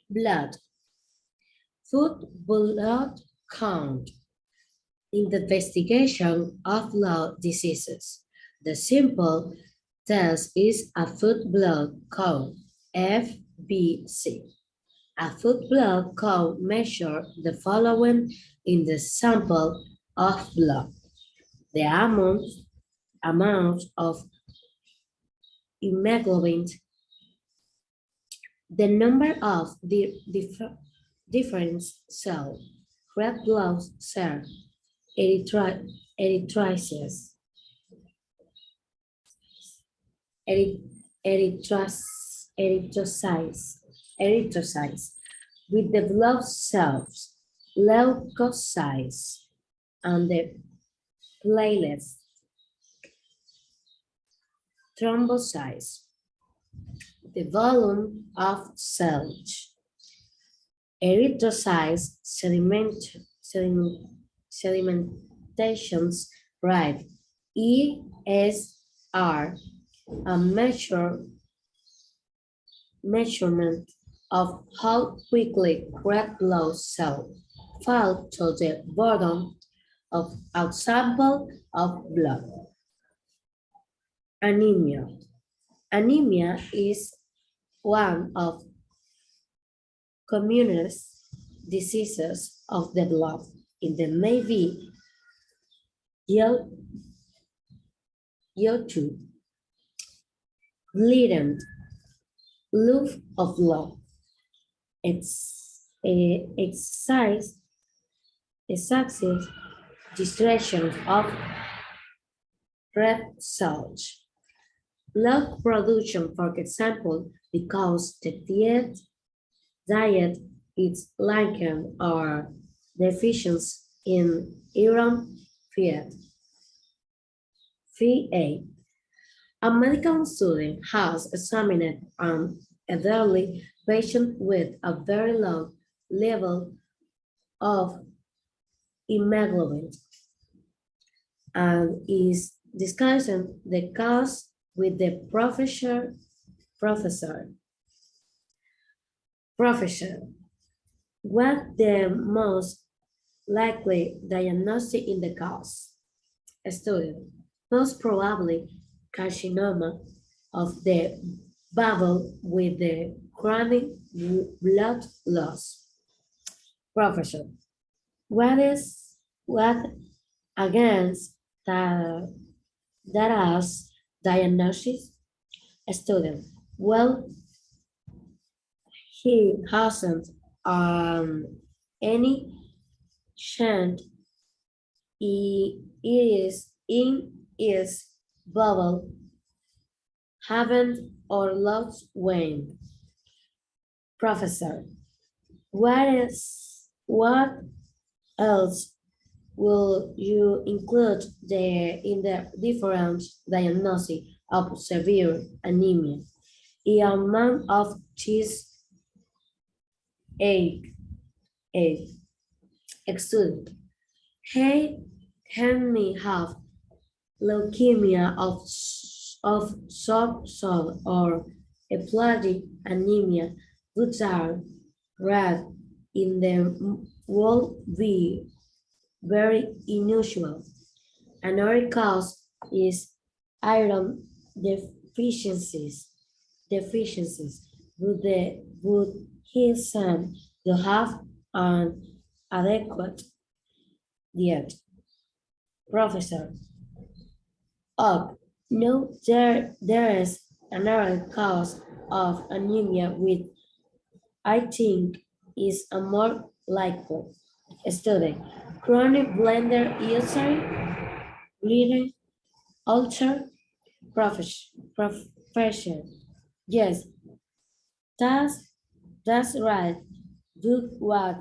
Blood. Food blood count in the investigation of blood diseases. The simple test is a food blood count, FBC. A food blood count measures the following in the sample of blood: the amount of hemoglobin, the number of different cells, red blood cells, erythrocytes, eryth- erythrocytes, erythrocytes, with the blood cells, leukocytes, and the platelets, thrombocytes, the volume of cells, erythrocytes, sedimentations rate, ESR, a measurement of how quickly red blood cells fall to the bottom of a sample of blood. Anemia. Anemia is one of commonest diseases of the blood. It may be due to bleeding, loss of blood, excessive destruction of red cells. Blood production, for example, because the diet is lacking or deficient in iron feed. VA. A medical student has examined an elderly patient with a very low level of hemoglobin and is discussing the cause with the professor. What the most likely diagnosis in the cause? Student, most probably carcinoma of the bowel with the chronic blood loss. Professor, what against that as diagnosis? Student, well, he hasn't any chance he is in his bubble haven't or lost weight. Professor, what else will you include in the different diagnosis of severe anemia? The amount of cheese egg, student. He may have leukemia of some or hepatic anemia, which are rare in the world be very unusual. Another cause is iron deficiencies. Would his son to have an adequate diet? Professor, no, there is another cause of anemia which I think is a more likely. Student, chronic blender user, bleeding, ulcer, profession. Yes, that's right. But what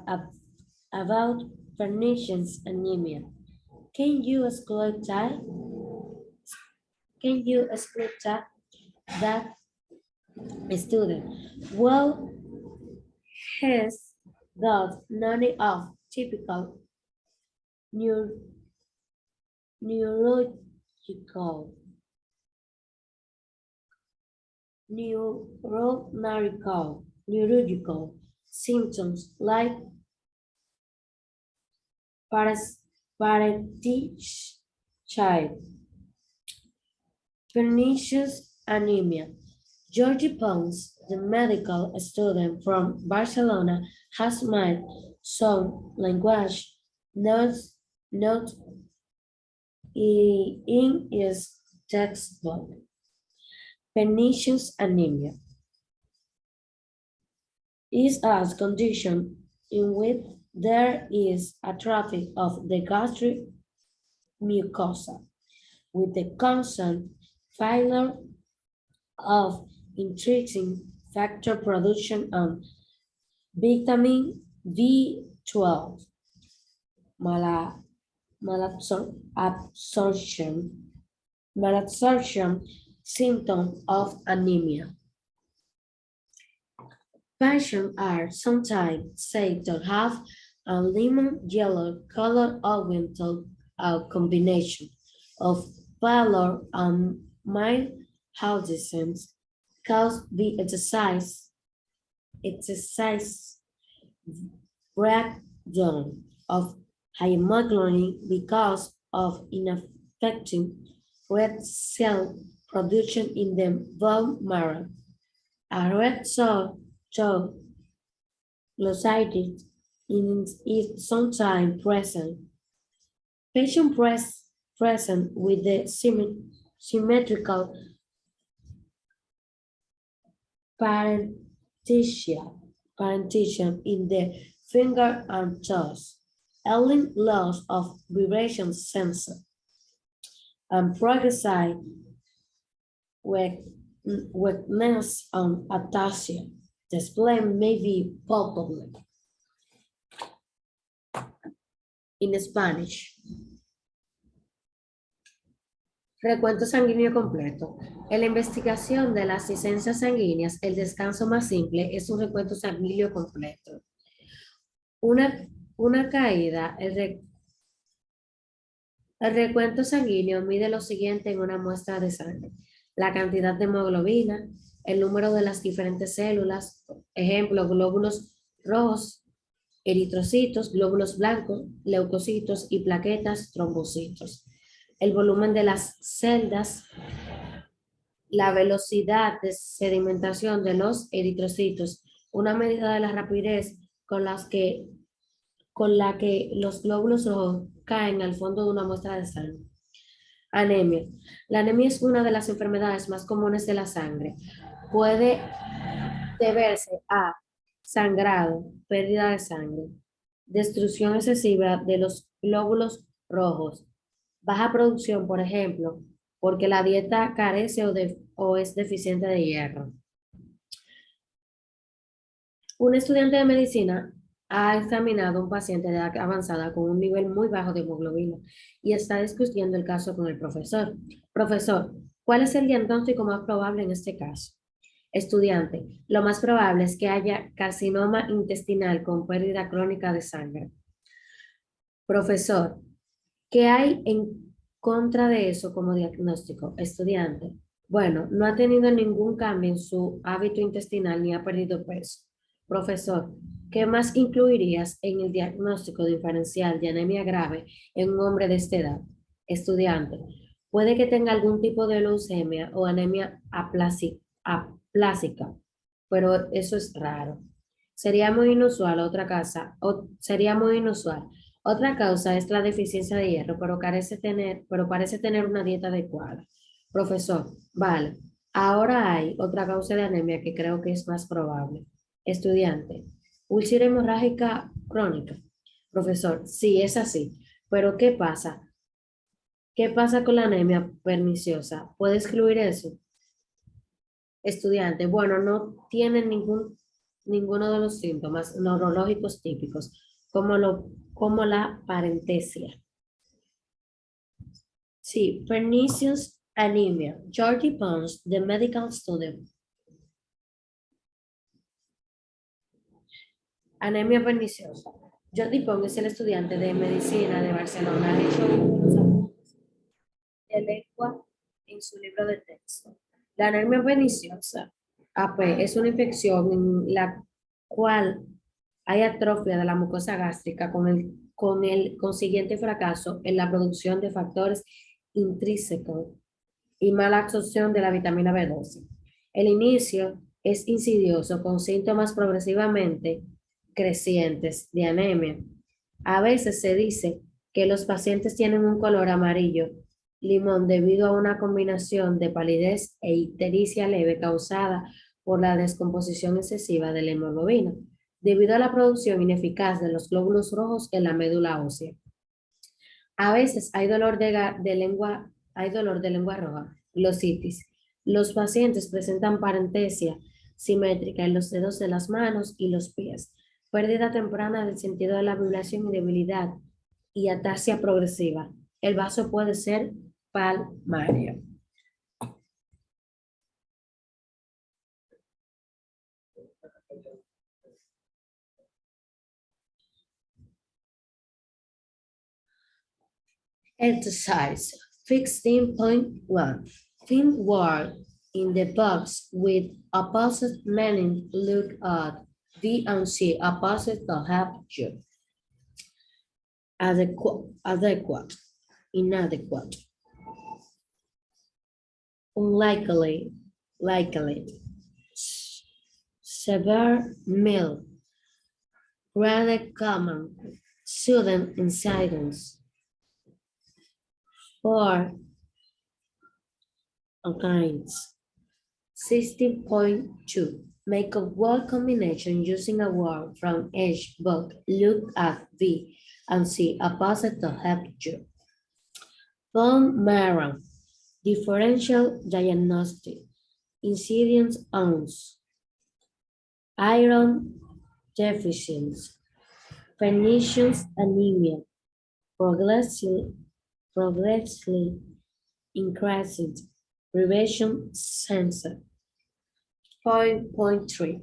about pernicious anemia? Can you exclude that? Can you exclude that student? Well, has got none of typical neur neurological neurological symptoms like paresthesia, pernicious anemia. Georgie Pons, the medical student from Barcelona, has made some language notes in his textbook. Pernicious anemia is a condition in which there is atrophy of the gastric mucosa with the constant failure of intrinsic factor production and vitamin B12 malabsorption symptom of anemia. Patients are sometimes said to have a lemon yellow color owing to a combination of pallor and mild hallucinations caused by exercise breakdown of hemoglobin because of ineffective red cell production in the bone marrow. A red cell glossitis is sometimes present. Patient present with the symmetrical parenthesia in the finger and toes, early loss of vibration sensor, and progressive weakness and ataxia. Display may be palpable. In Spanish. Recuento sanguíneo completo. En la investigación de las licencias sanguíneas, el descanso más simple es un recuento sanguíneo completo. Una caída, el recuento sanguíneo mide lo siguiente en una muestra de sangre: la cantidad de hemoglobina, el número de las diferentes células, ejemplo, glóbulos rojos, eritrocitos, glóbulos blancos, leucocitos y plaquetas, trombocitos. El volumen de las celdas, la velocidad de sedimentación de los eritrocitos, una medida de la rapidez con la que los glóbulos rojos caen al fondo de una muestra de sangre. Anemia. La anemia es una de las enfermedades más comunes de la sangre. Puede deberse a sangrado, pérdida de sangre, destrucción excesiva de los glóbulos rojos, baja producción, por ejemplo, porque la dieta carece o es deficiente de hierro. Un estudiante de medicina ha examinado a un paciente de edad avanzada con un nivel muy bajo de hemoglobina y está discutiendo el caso con el profesor. Profesor, ¿cuál es el diagnóstico más probable en este caso? Estudiante, lo más probable es que haya carcinoma intestinal con pérdida crónica de sangre. Profesor, ¿qué hay en contra de eso como diagnóstico? Estudiante, bueno, no ha tenido ningún cambio en su hábito intestinal ni ha perdido peso. Profesor, ¿qué más incluirías en el diagnóstico diferencial de anemia grave en un hombre de esta edad? Estudiante, puede que tenga algún tipo de leucemia o anemia aplásica, pero eso es raro. Sería muy inusual Otra causa es la deficiencia de hierro, pero parece tener una dieta adecuada. Profesor, vale. Ahora hay otra causa de anemia que creo que es más probable. Estudiante, úlcera hemorrágica crónica. Profesor, sí, es así. Pero ¿qué pasa? ¿Qué pasa con la anemia perniciosa? ¿Puede excluir eso? Estudiante, bueno, no tiene ninguno de los síntomas neurológicos típicos, como la parentesia. Sí, pernicious anemia. Georgie Pons, the medical student. Anemia perniciosa. Georgie Pons es el estudiante de medicina de Barcelona. Ha hecho unos apuntes de lengua en su libro de texto. La anemia perniciosa, AP, es una infección en la cual Hay atrofia de la mucosa gástrica con el consiguiente fracaso en la producción de factores intrínsecos y mala absorción de la vitamina B12. El inicio es insidioso con síntomas progresivamente crecientes de anemia. A veces se dice que los pacientes tienen un color amarillo limón debido a una combinación de palidez e ictericia leve causada por la descomposición excesiva de la hemoglobina, debido a la producción ineficaz de los glóbulos rojos en la médula ósea. A veces hay dolor de lengua roja, glositis. Los pacientes presentan parencia simétrica en los dedos de las manos y los pies, pérdida temprana del sentido de la vibración y debilidad y ataxia progresiva. El vaso puede ser palmario. Exercise 16.1. Think word in the box with opposite meaning. Look at V and C opposite to help you. Adequate, inadequate, unlikely, likely, severe, mild, rather common, sudden incidence, or kinds. 16.2. Make a word combination using a word from each book. Look at V and see opposite to help you. Bone marrow, differential diagnostic, incidence ounce, iron deficiency, pernicious anemia, progressively increasing, prevention sensor. Point 3.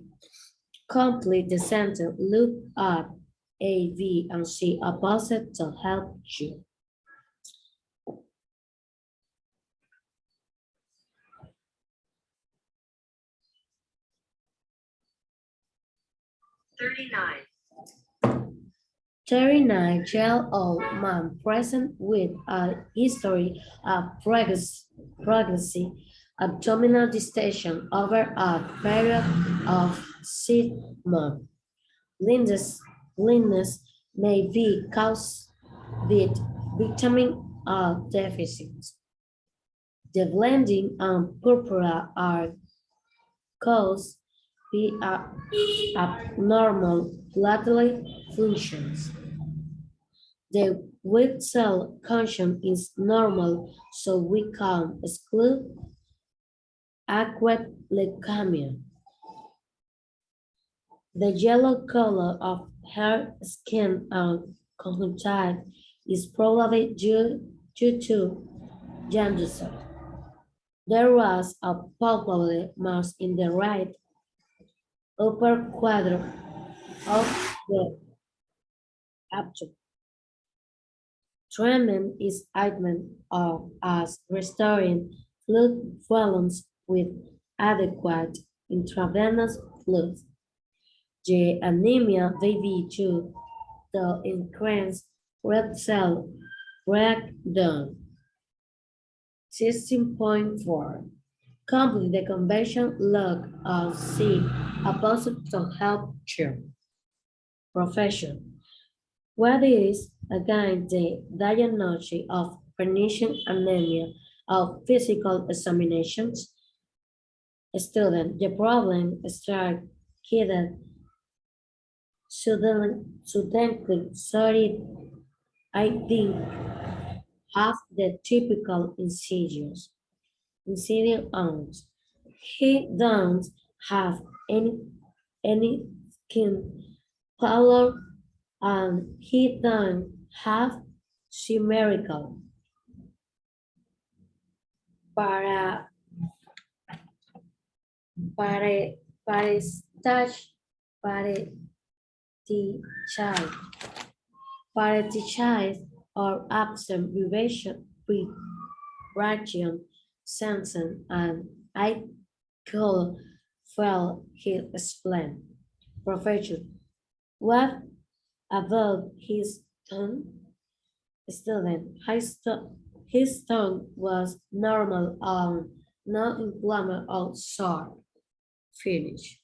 Complete the sentence. Look at A, V, and C opposite to help you. Thirty-nine-year-old man present with a history of progressive abdominal distension over a period of 6 months. Blindness may be caused with vitamin A deficiency. The blending and purpura are caused by abnormal platelet functions. The white cell count is normal, so we can exclude acute leukemia. The yellow color of her skin and conjunctiva is probably due to jaundice. There was a palpable mass in the right upper quadrant of the abdomen. Treatment is treatment of as restoring fluid balance with adequate intravenous fluid. The anemia may be due to increased red cell breakdown. 16.4. Complete the convention look of C opposite to help you. Profession. What is, again, the diagnosis of pernicious anemia of physical examinations? Student, the problem started suddenly, sorry, I think, have the typical insidious ounce. He don't have any skin color and he don't have symmetrical para paretichite or absent vibration sensing and I could feel his explain. Profession. What about his tongue? Student, his tongue was normal and not inflamed or sharp. Finish.